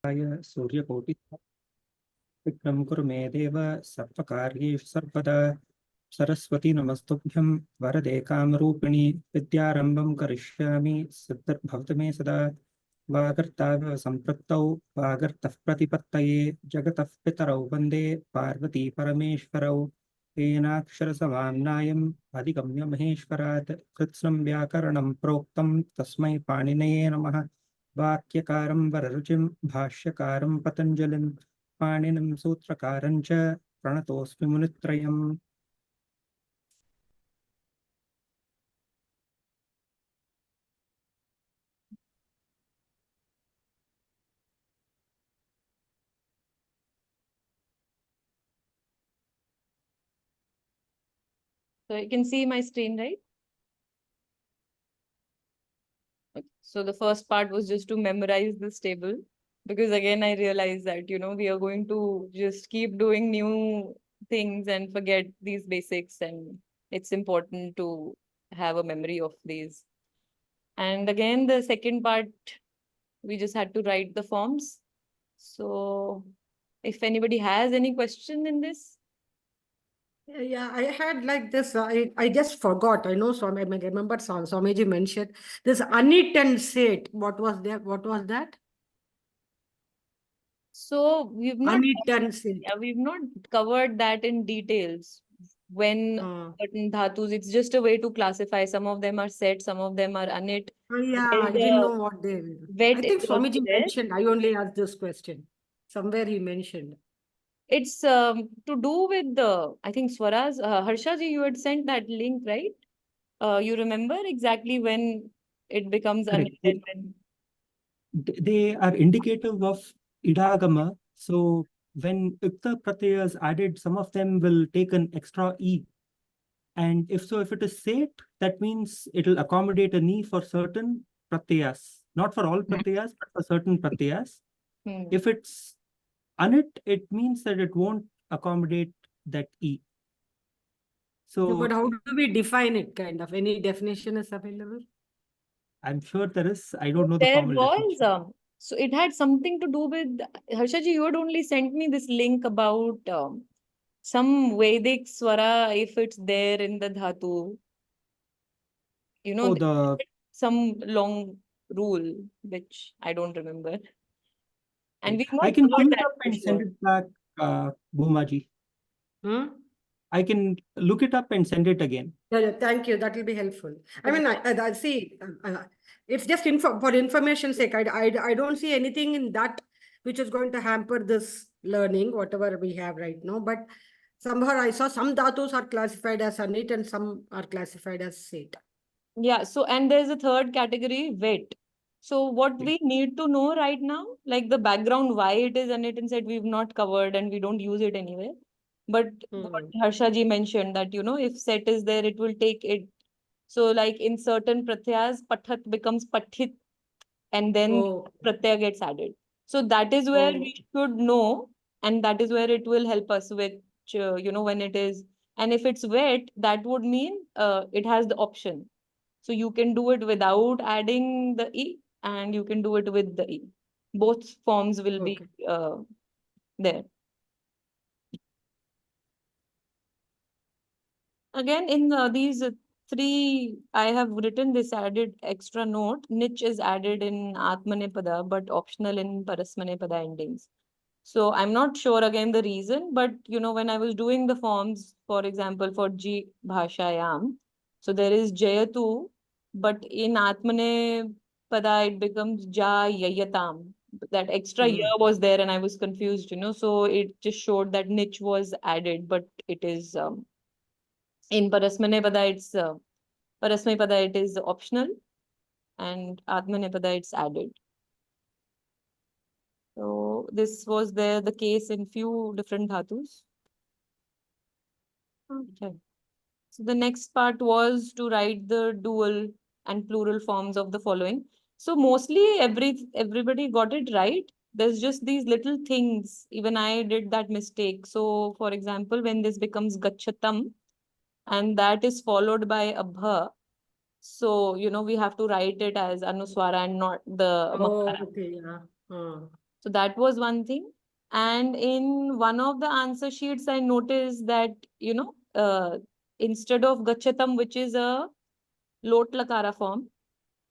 सूर्यकोटि विक्रम कुरु मे देव सर्वकार्येषु सर्वदा सरस्वती नमस्तुभ्यं वरदे कामरूपिणि विद्यारम्भं करिष्यामि सिद्धिर्भवतु मे सदा वागर्ताविव सम्पृक्तौ वागर्तः प्रतिपत्तये जगतः पितरौ वन्दे पार्वती परमेश्वरौ येनाक्षरसमाम्नायम् अधिगम्य महेश्वरात् कृत्स्नं व्याकरणं प्रोक्तं तस्मै पाणिनये नमः वाक्यकारं वररुचिं भाष्यकारं पतञ्जलिं पाणिनिं सूत्रकारं च प्रणतोऽस्मि मुनित्रयम्. So you can see my screen, right? Okay. So the first part was just to memorize this table, because again, I realized that, we are going to just keep doing new things and forget these basics, and it's important to have a memory of these. And again, the second part, we just had to write the forms. So if anybody has any question in this. Yeah, I had like this. I just forgot. I know Swami. I remember Swamiji mentioned this anit and sit. What was that? What was that? So we've not Anit and sit. Yeah, we've not covered that in details. When certain dhatus, it's just a way to classify. Some of them are set, some of them are anit. Yeah, I didn't know what they were. Wet I think is also Swamiji there. mentioned. I only asked this question. Somewhere he mentioned. It's to do with the, I think Swaras, Harsha ji, you had sent that link, right? You remember exactly when it becomes anit and when? They are indicative of idagama. So when ukta pratyaya is added, some of them will take an extra e. And if it is set, that means it will accommodate a ni for certain pratyayas. Not for all pratyayas, but for certain pratyayas. If it's anit, it means that it won't accommodate that e. So, but how do we define it? Kind of any definition is available? I'm sure there is. I don't know the There formal was, definition. so it had something to do with, Harsha ji, you had only sent me this link about some Vedic swara, if it's there in the dhatu. Some long rule, which I don't remember. And we I can pull it that up and send it back, Bhumaji. I can look it up and send it again. Yeah, thank you. That will be helpful. I mean, I see. It's just for information's sake. I don't see anything in that which is going to hamper this learning, whatever we have right now. But somehow I saw some dhatus are classified as anit and some are classified as set. Yeah. So, and there's a third category, wet. So what we need to know right now, like the background, why it is anit and set, we've not covered and we don't use it anywhere. But what Harsha ji mentioned that, if set is there, it will take it. So like in certain pratyas, pathat becomes pathit and then pratyaya gets added. So that is where we should know, and that is where it will help us with, when it is. And if it's wet, that would mean it has the option. So you can do it without adding the E and you can do it with the E. Both forms will be there. Again, in these three, I have written this added extra note. Niche is added in Atmanepada, but optional in Parasmanepada endings. So I'm not sure again the reason, but when I was doing the forms, for example, for G Bhashayam, so there is Jayatu, but in Atmanepada it becomes Ja Yayatam. That extra year was there and I was confused, so it just showed that niche was added, but it is in Parasmanepada it is optional, and Atmanepada it's added. So this was the case in few different dhatus. Okay. So the next part was to write the dual and plural forms of the following. So mostly everybody got it right. There's just these little things. Even I did that mistake. So for example, when this becomes gachatam and that is followed by abha, so we have to write it as anuswara and not the makara. Okay, yeah. So that was one thing. And in one of the answer sheets, I noticed that, instead of gachatam, which is a lot lakara form,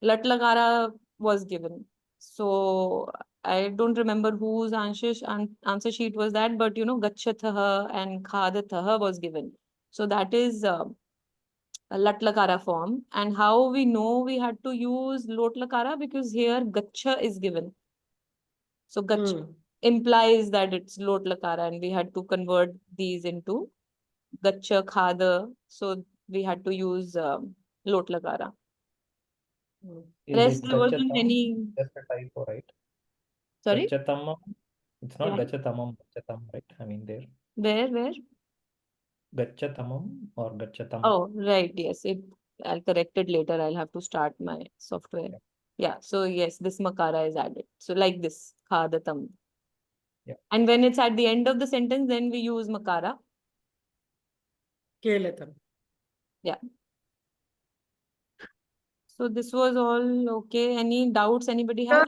lat lakara was given. So I don't remember whose answer sheet was that, but gachatah and khadatah was given. So that is a lat lakara form. And how we know we had to use lot lakara, because here gacha is given. So gacha implies that it's lot lakara, and we had to convert these into gacha, khada. So we had to use lot lakara. Is Rest, it there wasn't gachatam? any. Just a typo, right? Sorry? Gachatamam. It's not Yeah. gachatamam, gachatam, right? I mean there. Where? Gachatamam or gachatam. Oh, right. Yes. I'll correct it later. I'll have to start my software. Yeah. So yes, this makara is added. So like this, khadatam. Yeah. And when it's at the end of the sentence, then we use makara. Kelatam. Yeah. So this was all okay. Any doubts anybody had?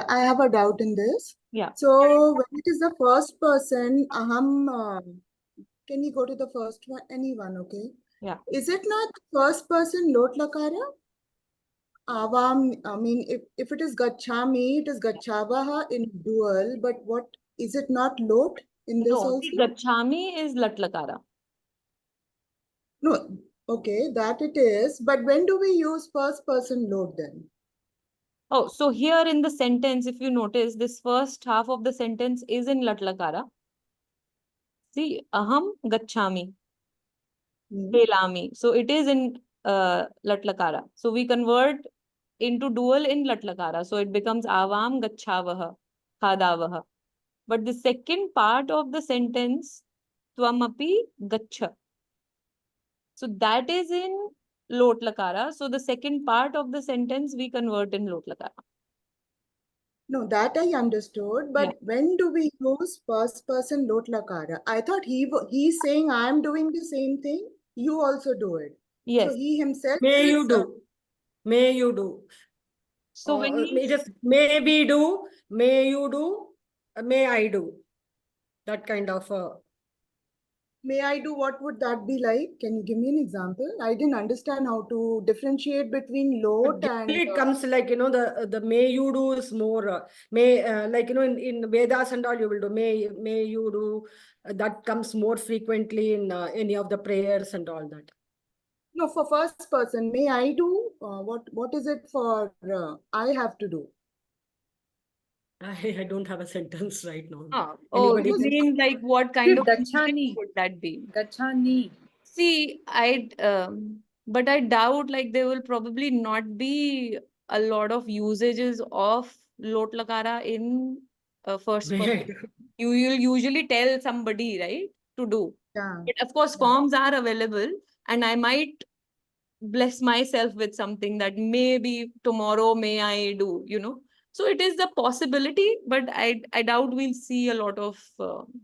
I have a doubt in this. Yeah. So when it is the first person, can you go to the first one? Anyone, okay? Yeah. Is it not first person lot lakara? Avam, I mean, if it is gachami, it is gachavaha in dual, but what is it not lot in this No, also? see, gachami is lat lakara. No, okay, that it is. But when do we use first person lot then? Oh, so here in the sentence, if you notice, this first half of the sentence is in lat lakara. See, aham gachami, pelami. So it is in lat lakara. So we convert into dual in lat lakara. So it becomes avam gachavaha, khadavaha. But the second part of the sentence, tvamapi gacha. So that is in lot lakara. So the second part of the sentence we convert in lot lakara. No, that I understood. But Yeah. when do we use first person lot lakara? I thought he's saying I'm doing the same thing. You also do it. Yes. So he himself May is, you do. May you do. So when may just may we do, may you do, may I do. That kind of may I do, what would that be like? Can you give me an example? I didn't understand how to differentiate between lot and it comes like, the may you do is more like, in Vedas and all you will do, may you do, that comes more frequently in any of the prayers and all that. no, for first person, may I do? What is it for I have to do? I don't have a sentence right now. Oh, Anybody you can- mean like what kind of Gachani. would that be? Gachani. See, but I doubt like there will probably not be a lot of usages of lot lakara in first May I person. do? You will usually tell somebody, right, to do. Yeah. But of course, forms are available, and I might bless myself with something that maybe tomorrow may I do, So it is the possibility, but I doubt we'll see a lot of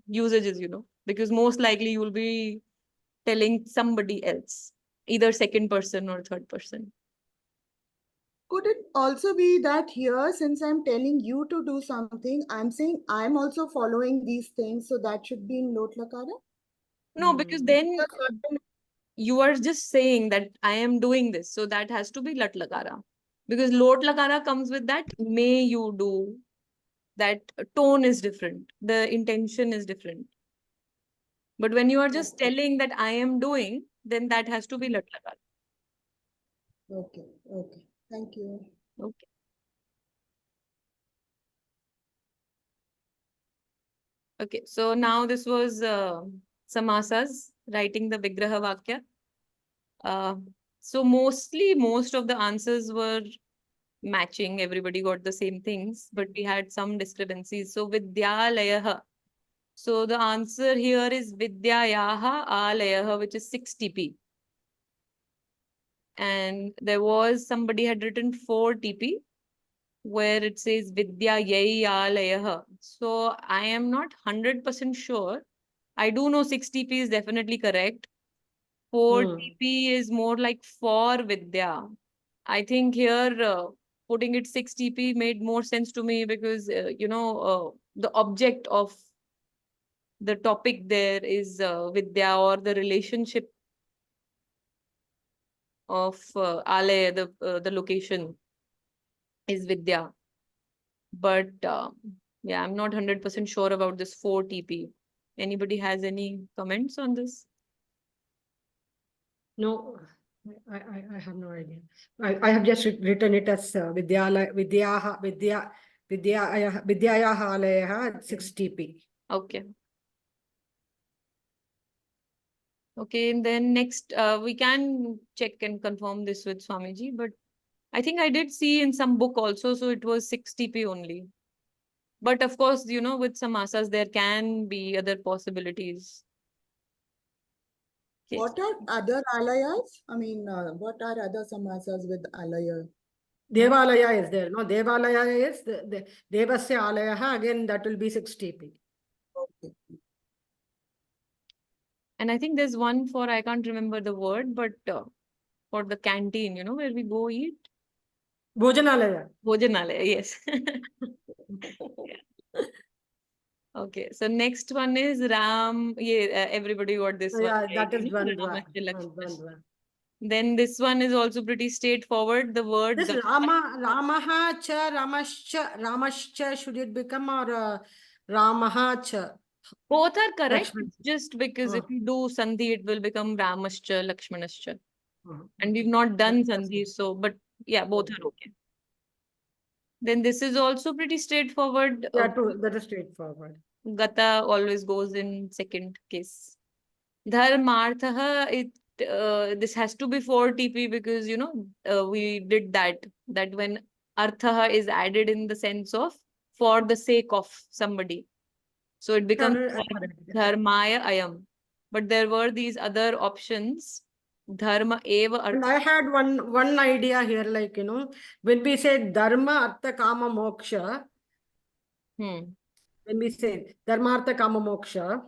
usages, because most likely you will be telling somebody else, either second person or third person. Could it also be that here, since I'm telling you to do something, I'm saying I'm also following these things, so that should be in lot lakara? No, because then you are just saying that I am doing this, so that has to be lat lakara. Because lot lakara comes with that may you do. That tone is different. The intention is different. But when you are just telling that I am doing, then that has to be lat lakara. Okay. Thank you. Okay. Okay, so now this was samasas, writing the Vigraha Vakya. So most of the answers were matching. Everybody got the same things, but we had some discrepancies. So Vidyalayaha. So the answer here is Vidyayaha Alayaha, which is 6 TP. And there was somebody had written 4 TP, where it says Vidya Yai. So I am not 100% sure. I do know 6 TP is definitely correct. 4 TP is more like for Vidya. I think here putting it 6 TP made more sense to me because, the object of the topic there is Vidya, or the relationship of Alaya, the location is Vidya. But yeah, I'm not 100% sure about this 4 TP. Anybody has any comments on this? No, I have no idea. I have just written it as Vidyayaha Alayah 6 TP. Okay. Okay, and then next, we can check and confirm this with Swamiji, but I think I did see in some book also, so it was 6 TP only. But of course, with samassas, there can be other possibilities. Okay. What are other alayas? I mean, what are other samassas with alaya? Devalaya is there. No, Devalaya is the Devasya Alaya. Again, that will be 6 TP. Okay. And I think there's one for, I can't remember the word, but for the canteen, where we go eat. Bhojanalaya. Bhojanalaya, yes. Okay, so next one is Ram. Yeah, everybody got this one. Yeah, Right? that is Dvandva. Ramasya Lakshmana. Dvandva. Then this one is also pretty straightforward. The word This Ramaha cha Ramashcha, should it become or Ramaha cha? both are correct. Lakshman. Just because if you do Sandhi, it will become Ramascha, Lakshmanascha. Uh-huh. And we've not done That's Sandhi, it. so, but yeah, both are okay. Then this is also pretty straightforward. Yeah, that is straightforward. Gata always goes in second case. Dharmarthaha, this has to be 4 TP because, we did that when arthaha is added in the sense of for the sake of somebody. So it becomes Correct. dharmaya ayam. But there were these other options. Dharma eva And artha. I had one idea here, like, when we say Dharma, Artha, Kama, Moksha, when we say Dharma, Artha, Kama, Moksha,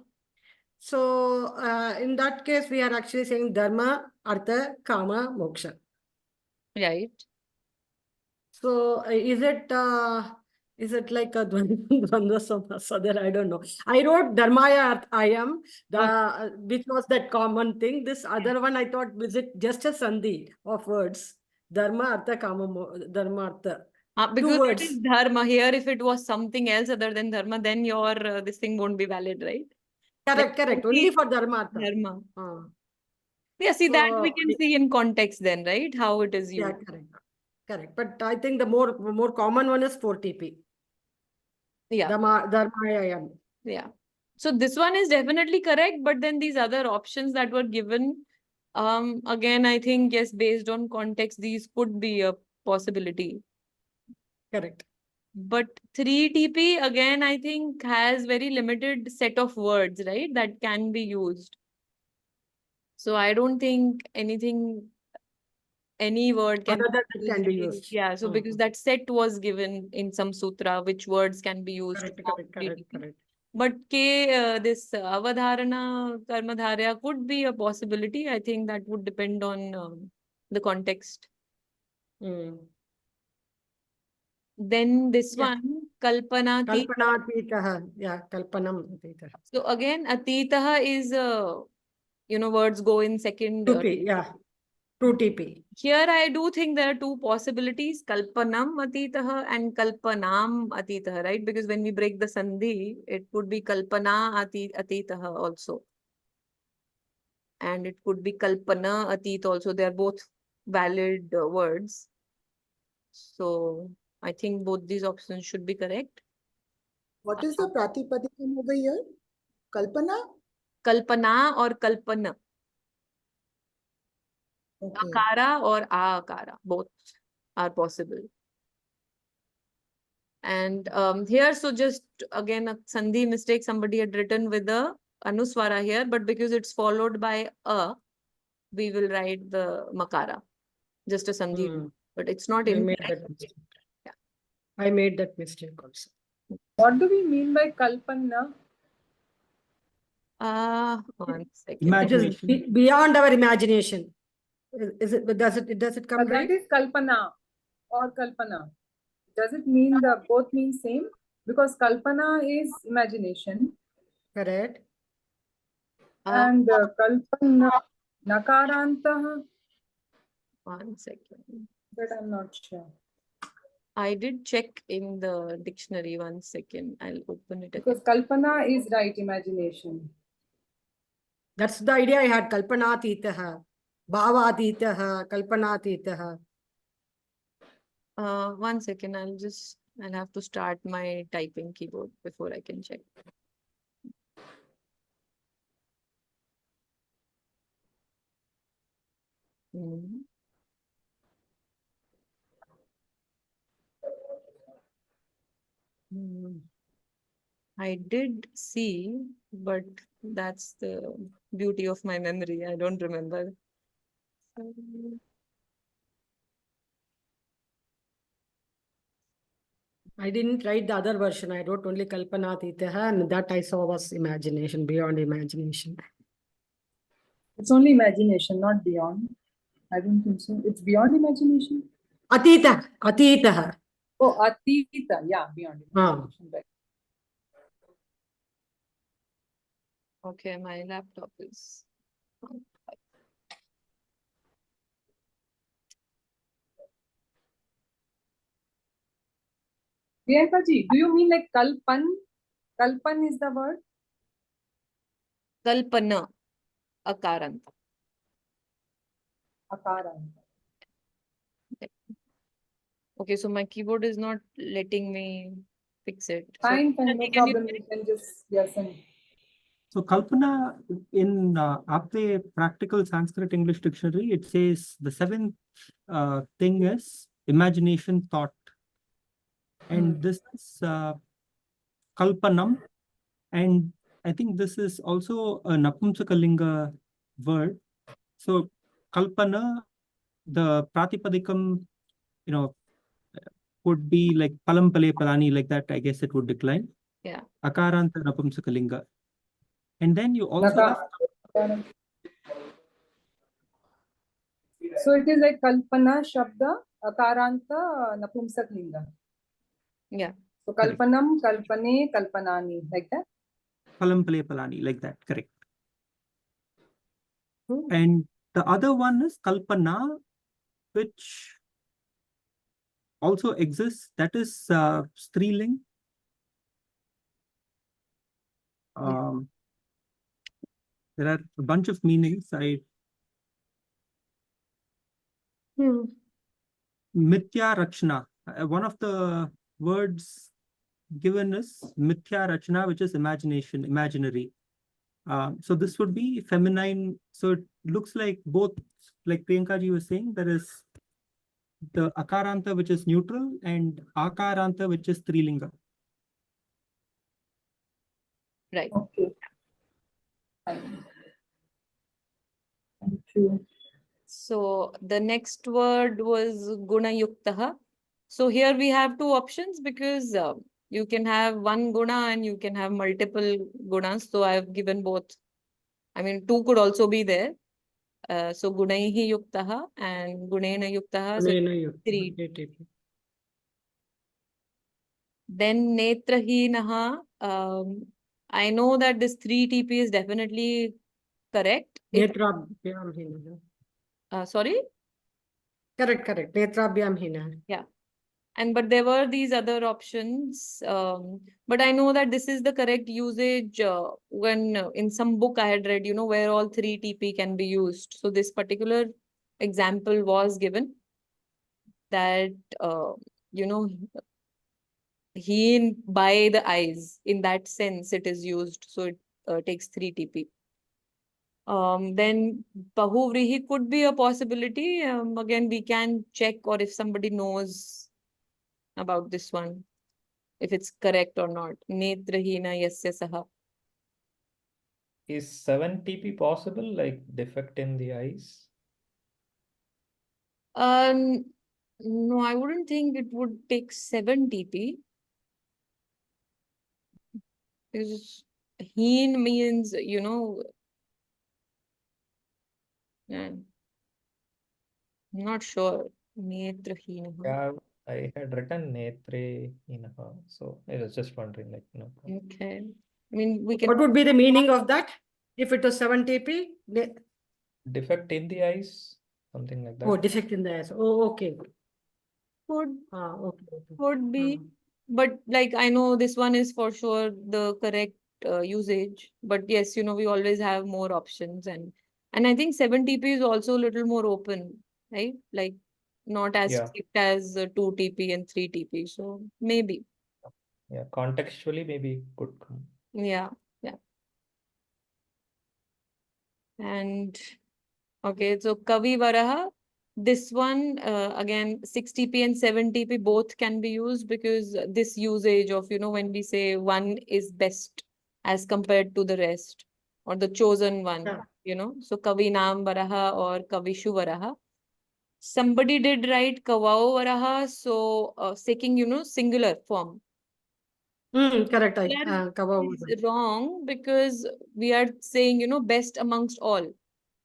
so in that case, we are actually saying Dharma, Artha, Kama, Moksha. Right. So is it like a Dvandva Samasa there? I don't know. I wrote Dharmaya Ayam, which was that common thing. This other one I thought, was it just a Sandhi of words? Dharma Artha Kama Dharma Artha. Because 2 words. it is dharma. Here, if it was something else other than dharma, then your this thing won't be valid, right? Correct. Only for Dharma Artha. Dharma. Uh, Yeah, see, that we so, can see in context then, right? How it is used. yeah, correct. But I think the more common one is 4 TP. Yeah. Dharmaya Ayam. Yeah. So this one is definitely correct, but then these other options that were given, again, I think, yes, based on context, these could be a possibility. Correct. But 3 TP, again, I think has very limited set of words, right? That can be used. So I don't think any word can Other than that can be used. Yeah, so because that set was given in some sutra, which words can be used. Correct. But this avadharana karmadharya could be a possibility. I think that would depend on the context. Then this one, kalpana. Kalpanatitaha. Yeah, kalpanam atitaha. So again, atitaha is, words go in second. 2P, yeah. 2 TP. Here I do think there are 2 possibilities, kalpanam atitaha and kalpanam atitaha, right? Because when we break the sandhi, it would be kalpana atitaha also. And it could be kalpana atit also. They are both valid words. So I think both these options should be correct. What is the pratipadikam over here? Kalpana? Kalpana or kalpana. Okay. Akara or akara, both are possible. And here, so just again, a sandhi mistake, somebody had written with the anuswara here, but because it's followed by a, we will write the makara, just a sandhi, but it's not incorrect. Yeah. I made that mistake also. What do we mean by kalpana? One second. Imagination. It is beyond our imagination. Does it come That right? is kalpana. or kalpana? Does it mean the both mean same? Because kalpana is imagination Correct. and kalpana nakarantah, One second. but I'm not sure. I did check in the dictionary. 1 second. I'll open it Because again. kalpana is right, imagination. That's the idea I had. Kalpanatitaha, bhavatitaha, kalpanatitaha. 1 second. I'll have to start my typing keyboard before I can check. Mhm. I did see, but that's the beauty of my memory. I don't remember. I didn't write the other version. I wrote only kalpanatitaha, and that I saw was imagination, beyond imagination. It's only imagination, not beyond. I don't think so. It's beyond imagination. Atitaha. Oh, atita. Yeah, beyond imagination. Right. Okay, my laptop is. Priyanka ji, do you mean like kalpan? Kalpan is the word? Kalpana, akaranta. Akaranta. Okay, so my keyboard is not letting me fix it. Fine, fine, no Can you problem. You can just, yes, and So Kalpana in Aapte Practical Sanskrit English Dictionary, it says the seventh thing is imagination, thought. And this is Kalpanam. And I think this is also a Napumsakalinga word. So Kalpana, the Pratipadikam, would be like Palam Pale Palani, like that. I guess it would decline. Yeah. Akaranta Napumsakalinga. And then you also have. So it is like kalpana shabda akaranta napumsak linga. Yeah. So kalpanam, kalpane, kalpanani, like that. Palam Pale Palani, like that, correct. And the other one is Kalpana, which also exists. That is Striling. There are a bunch of meanings. Mithya Rachna. One of the words given is Mithya Rachna, which is imagination, imaginary. So this would be feminine. So it looks like both, like Priyanka ji was saying, there is the Akaranta, which is neutral, and Akaranta, which is Strilinga. Right. Okay. Fine. Thank you. So the next word was guna yuktaha. So here we have two options because you can have one guna and you can have multiple gunas. So I've given both. I mean, two could also be there. So gunaihi yuktaha and gunena yuktaha. So three. Then netrahinaha. I know that this 3 TP is definitely correct. Sorry? Correct. Netrabhyam hina. Yeah. But there were these other options. But I know that this is the correct usage when in some book I had read, where all 3 TP can be used. So this particular example was given that, heen by the eyes. In that sense, it is used. So it takes 3 TP. Then Bahuvrihi could be a possibility. Again, we can check, or if somebody knows about this one, if it's correct or not. Netrahina yasya saha. Is 7 TP possible, like defect in the eyes? No, I wouldn't think it would take 7 TP. Because heen means, I'm not sure. Netrahinah. Yeah, I had written netre inaha, so I was just wondering, like, no. Okay. I mean, we can. What would be the meaning of that? If it was 7 TP? Defect in the eyes, something like Oh, that. defect in the eyes. Oh, okay. Could Okay. could be, but like I know this one is for sure the correct usage. But yes, we always have more options, and I think 7 TP is also a little more open, right? Like not as Yeah. strict as 2 TP and 3 TP. So maybe, Yeah, contextually maybe could come. yeah, yeah. And okay, so Kavi Varaha. This one, again, 6 TP and 7 TP both can be used because this usage of, when we say one is best as compared to the rest or the chosen one, So Kavi Naam Varaha or Kavishu Varaha. Somebody did write Kavao Varaha, so taking, singular form. Correct. Singular is wrong because we are saying, best amongst all.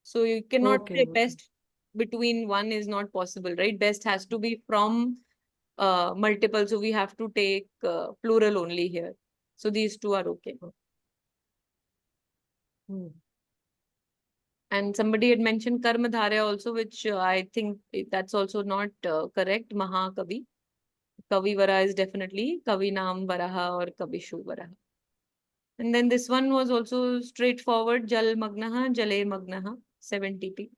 So you cannot say best between one is not possible, right? Best has to be from multiple. So we have to take plural only here. So these two are okay. And somebody had mentioned Karmadharya also, which I think that's also not correct. Mahakavi. Kavi Vara is definitely Kavi Naam Varaha or Kavishu Varaha. And then this one was also straightforward. Jal Magnaha, Jale Magnaha, 7 TP.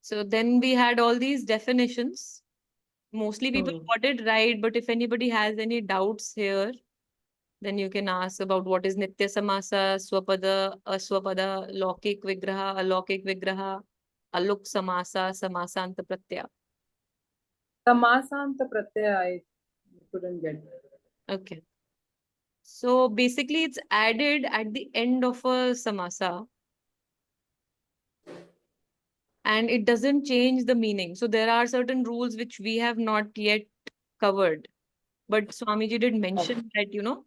So then we had all these definitions. Mostly people got it right, but if anybody has any doubts here, then you can ask about what is Nitya Samasa, Swapada, Aswapada, Laukik Vigraha, Alaukik Vigraha, Aluk Samasa, Samasanta Pratyaya. Samasanta pratyaya, I couldn't get. Okay. So basically it's added at the end of a samasa. And it doesn't change the meaning. So there are certain rules which we have not yet covered. But Swamiji did mention that,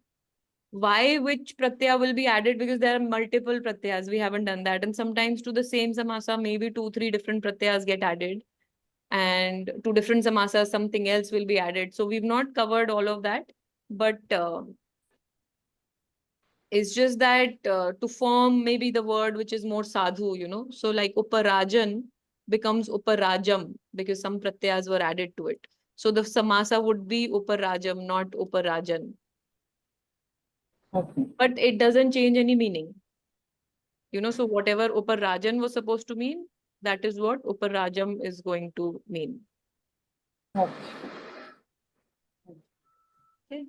why which pratyaya will be added because there are multiple pratyas. We haven't done that. And sometimes to the same samasa, maybe 2-3 different pratyas get added. And to different samasas, something else will be added. So we've not covered all of that. But it's just that to form maybe the word which is more sadhu, So like uparajan becomes uparajam because some pratyas were added to it. So the samasa would be uparajam, not uparajan. Okay. But it doesn't change any meaning. So whatever uparajan was supposed to mean, that is what uparajam is going to mean. Okay. Okay.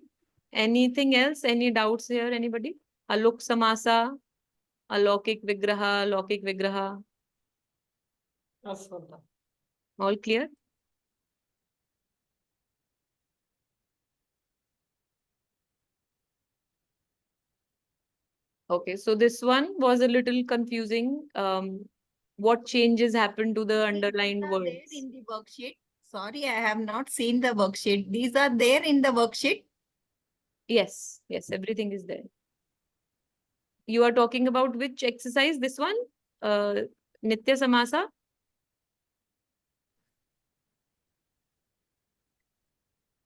Anything else? Any doubts here? Anybody? Aluk samasa, alaukik vigraha, laukik vigraha. All clear? Okay, so this one was a little confusing. What changes happened to the underlined These are there words? in the worksheet. Sorry, I have not seen the worksheet. These are there in the worksheet. Yes, everything is there. You are talking about which exercise? This one? Nitya Samasa?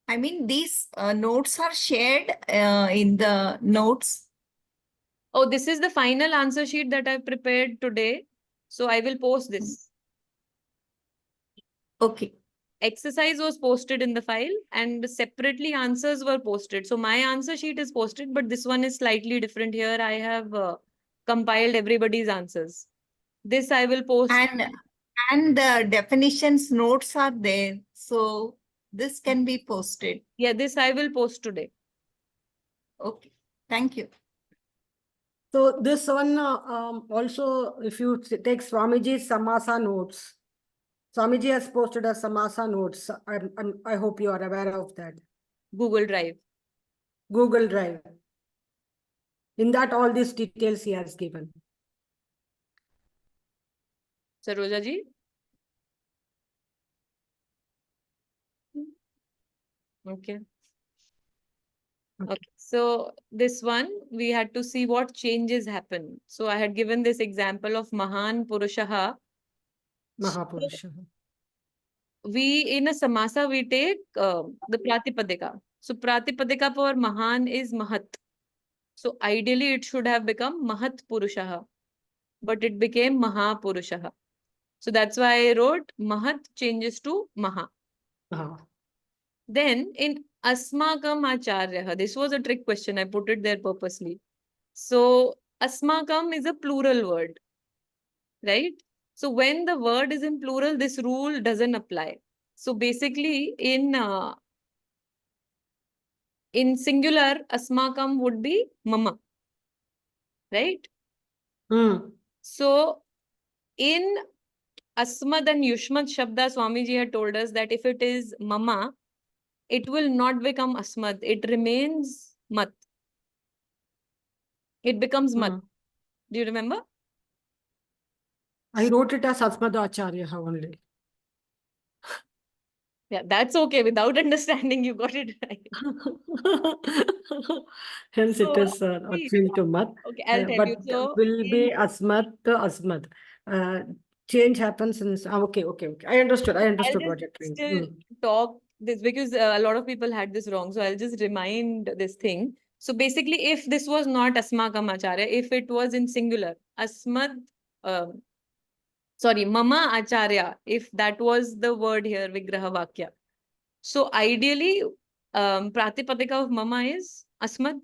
I mean, these notes are shared in the notes. Oh, this is the final answer sheet that I prepared today. So I will post this. Okay. Exercise was posted in the file and separately answers were posted. So my answer sheet is posted, but this one is slightly different here. I have compiled everybody's answers. This I will post. And the definitions notes are there. So this can be posted. Yeah, this I will post today. Okay. Thank you. So this one also, if you take Swamiji's Samasa notes, Swamiji has posted a Samasa notes. I hope you are aware of that. Google Drive. Google Drive. In that, all these details he has given. Saroja ji? Okay. Okay. So this one, we had to see what changes happen. So I had given this example of Mahan Purushaha. Mahapurusha. We in a samasa we take the pratipadika. So pratipadika for mahan is mahat. So ideally it should have become mahat purushaha, but it became mahapurushaha. So that's why I wrote mahat changes to maha. Then in asmakam acharya, this was a trick question. I put it there purposely. So asmakam is a plural word, right? So when the word is in plural, this rule doesn't apply. So basically in singular, asmakam would be mama, right? So in asmad and yushmad shabda, Swamiji had told us that if it is mama, it will not become asmad. It remains mat. It becomes mat. Do you remember? I wrote it as Asmadacharya only. Yeah, that's okay. Without understanding, you got it right. Hence it So, is changed to mat. okay, I'll tell But you. So will be asmat to asmad. Change happens in okay. I understood I'll what you're just trying. still talk this because a lot of people had this wrong. So I'll just remind this thing. So basically, if this was not asmakam acharya, if it was in singular, asmad, mama acharya, if that was the word here, vigraha vakya. So ideally, pratipadika of mama is asmad,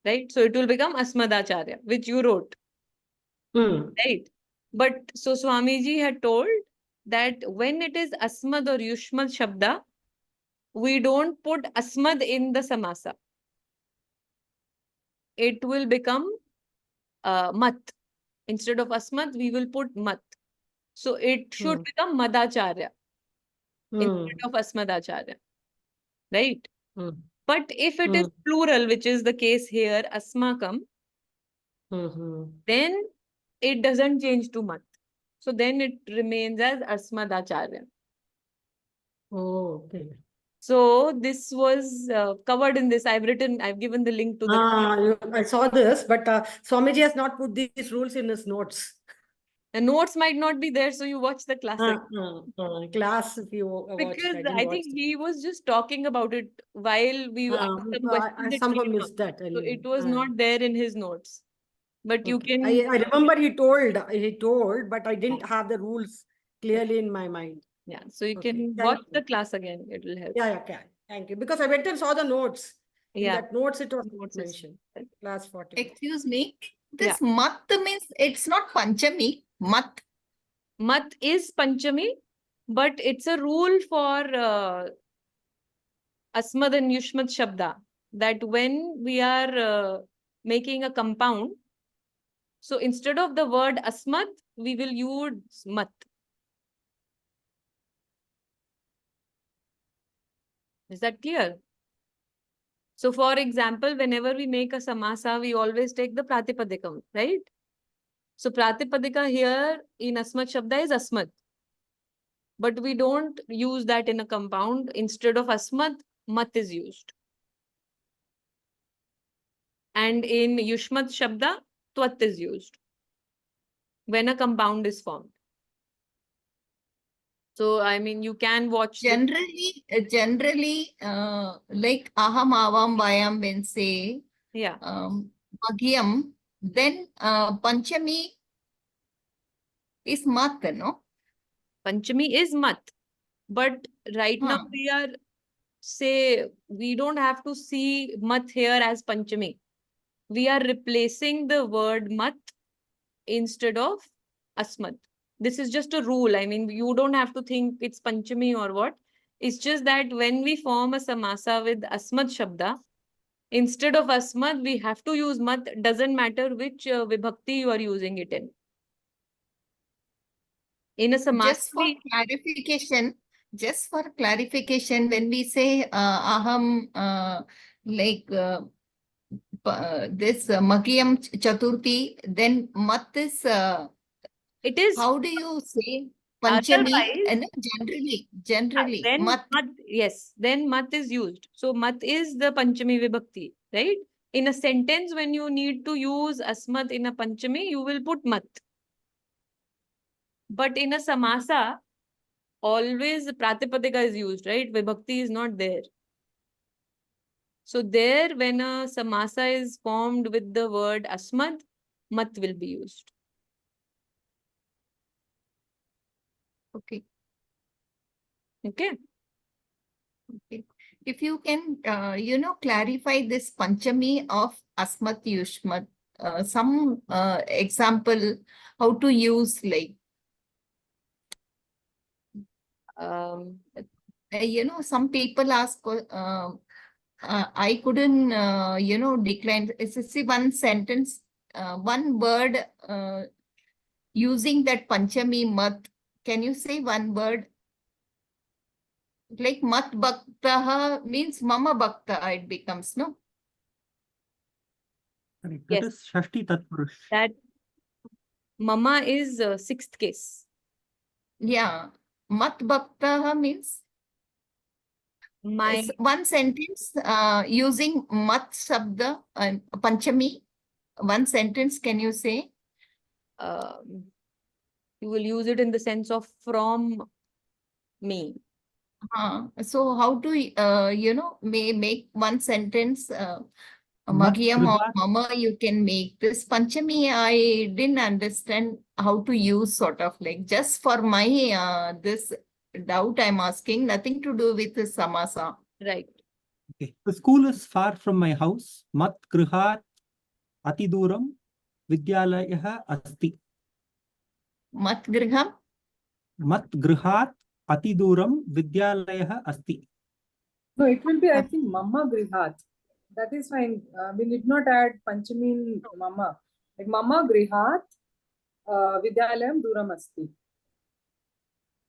right? So it will become asmadacharya, which you wrote, right? But so Swamiji had told that when it is asmad or yushmad shabda, we don't put asmad in the samasa. It will become mat. Instead of asmad, we will put mat. So it should become madacharya instead of asmadacharya, right? But if it is plural, which is the case here, asmakam, then it doesn't change to mat. So then it remains as asmadacharya. Oh, okay. So this was covered in this. I've given the link to the I saw this, but Swamiji has not put these rules in his notes. The notes might not be there, so you watch the class again. Class, if you watched, Because I didn't I watch think he was just talking about it while we asked some questions. I it somehow came up. missed that. So it was not there in his notes. But you Okay. can. I remember he told, but I didn't have the rules clearly in my mind. Yeah, so you Okay, can thank watch you. the class again. It will help. Yeah, okay. Thank you. Because I went and saw the notes. In Yeah. that notes, it was Notes is- mentioned. Class 40. Excuse me. Yeah. This mat means it's not Panchami. Mat. Mat is Panchami, but it's a rule for Asmad and Yushmad Shabda that when we are making a compound, so instead of the word Asmad, we will use Mat. Is that clear? So for example, whenever we make a samasa, we always take the pratipadikam, right? So pratipadika here in Asmad Shabda is Asmad. But we don't use that in a compound. Instead of Asmad, Mat is used. And in Yushmad Shabda, Twat is used when a compound is formed. So, I mean, you can watch this. Generally, like aham, avam, vayam, when say Yeah. Bhagyam, then Panchami is mat, no? Panchami is Mat. But right now we don't have to see Mat here as Panchami. We are replacing the word Mat instead of Asmad. This is just a rule. I mean, you don't have to think it's Panchami or what. It's just that when we form a samasa with Asmad Shabda, instead of Asmad, we have to use Mat. Doesn't matter which vibhakti you are using it in. In a samasa, Just for clarification, when we say aham, like this Makyam Chaturthi, then mat is it is how do you say Panchami? And generally, then mat. yes, then mat is used. So mat is the Panchami vibhakti, right? In a sentence, when you need to use asmat in a Panchami, you will put mat. But in a samasa, always pratipadika is used, right? Vibhakti is not there. So there, when a samasa is formed with the word asmad, mat will be used. Okay. Okay. Okay. If you can, clarify this Panchami of Asmat Yushmat, some example how to use like, some people ask, I couldn't, decline. It's see one sentence, one word using that Panchami mat. Can you say one word? Like mat bhaktaha means mama bhakta, it becomes, no? Correct. Yes. That is Shashti Tatpurush. That mama is sixth case. Yeah. Mat bhaktaha means My it's one sentence using mat shabda, Panchami. One sentence, can you say? you will use it in the sense of from me. So how to, make one sentence, Mat Magyam or Grihat. Mama, you can make this Panchami. I didn't understand how to use, sort of like, just for my this doubt I'm asking, nothing to do with the samasa. Right. Okay. The school is far from my house. Mat Grihat Atiduram Vidyalayah Asti. Mat griham. Mat Grihat Atiduram Vidyalayah Asti. No, it will be, I think, Mama Grihat. That is fine. We need not add Panchami in Mama. Like Mama Grihat Vidyalayam Duram Asti.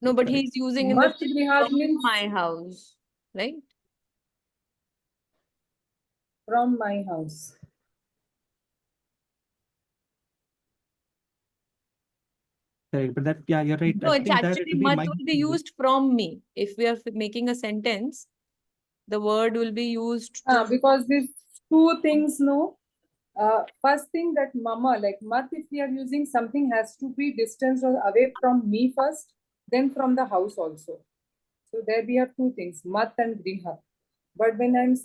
No, but he's using in the Mat Grihat from means my house, right? from my house. Correct. But that, yeah, you're right. No, I it's think that actually will be mat my will be used from me. If we are making a sentence, the word will be used to Because these two things, no. First thing that Mama, like Mat, if we are using, something has to be distanced or away from me first, then from the house also. So there we have two things, Mat and Griha. But when I'm